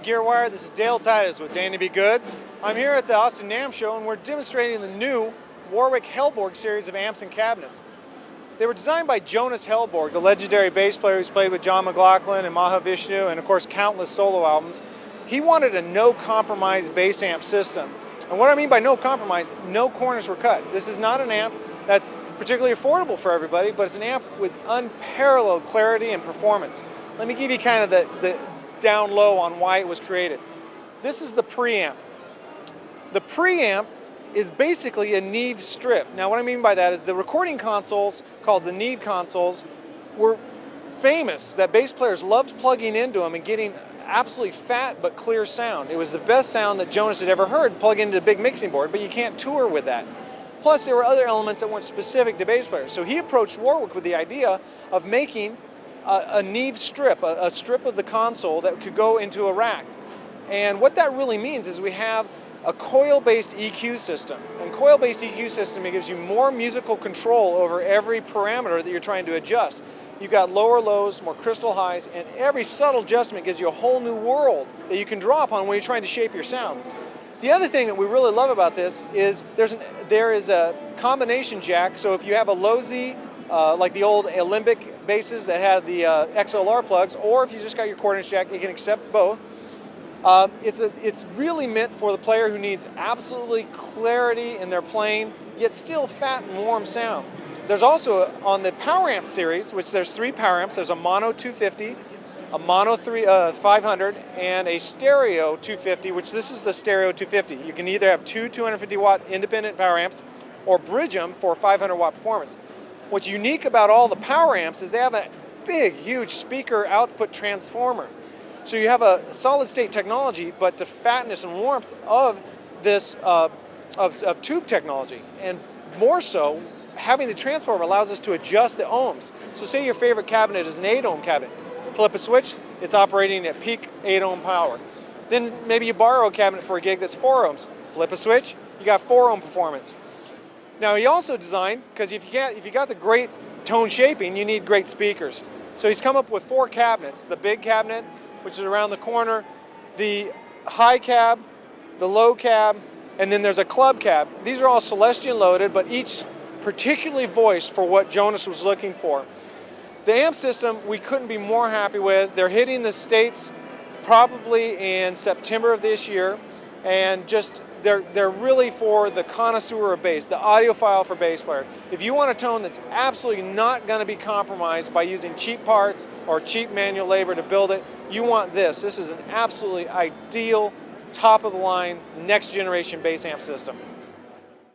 Gearwire. This is Dale Titus with Danny B. Goods. I'm here at the Summer NAMM show and we're demonstrating the new Warwick Hellborg series of amps and cabinets. They were designed by Jonas Hellborg, the legendary bass player who's played with John McLaughlin and Mahavishnu and of course countless solo albums. He wanted a no-compromise bass amp system. And what I mean by no compromise, no corners were cut. This is not an amp that's particularly affordable for everybody, but it's an amp with unparalleled clarity and performance. Let me give you kind of the down low on why it was created. This is the preamp. The preamp is basically a Neve strip. Now what I mean by that is the recording consoles, called the Neve consoles, were famous that bass players loved plugging into them and getting absolutely fat but clear sound. It was the best sound that Jonas had ever heard plugged into a big mixing board, but you can't tour with that. Plus there were other elements that weren't specific to bass players. So he approached Warwick with the idea of making a Neve strip, a strip of the console that could go into a rack. And what that really means is we have a coil-based EQ system. And coil-based EQ system, it gives you more musical control over every parameter that you're trying to adjust. You've got lower lows, more crystal highs, and every subtle adjustment gives you a whole new world that you can draw upon when you're trying to shape your sound. The other thing that we really love about this is there is a combination jack, so if you have a low Z, like the old Alembic basses that had the XLR plugs, or if you just got your quarter-inch jack, you can accept both. It's really meant for the player who needs absolutely clarity in their playing, yet still fat and warm sound. There's also, on the Power Amp series, which there's 3 Power Amps, there's a mono 250, a mono 500, and a stereo 250, which this is the stereo 250. You can either have 2 250 watt independent Power Amps or bridge them for 500 watt performance. What's unique about all the Power Amps is they have a big, huge speaker output transformer. So you have a solid state technology, but the fatness and warmth of this of tube technology. And more so, having the transformer allows us to adjust the ohms. So say your favorite cabinet is an 8 ohm cabinet. Flip a switch, it's operating at peak 8 ohm power. Then maybe you borrow a cabinet for a gig that's 4 ohms. Flip a switch, you got 4 ohm performance. Now he also designed, because if you got the great tone shaping, you need great speakers. So he's come up with 4 cabinets. The big cabinet, which is around the corner, the high cab, the low cab, and then there's a club cab. These are all Celestion loaded, but each particularly voiced for what Jonas was looking for. The amp system we couldn't be more happy with. They're hitting the States probably in September of this year, and just they're really for the connoisseur of bass, the audiophile for bass player. If you want a tone that's absolutely not going to be compromised by using cheap parts or cheap manual labor to build it, you want this. This is an absolutely ideal, top of the line, next generation bass amp system.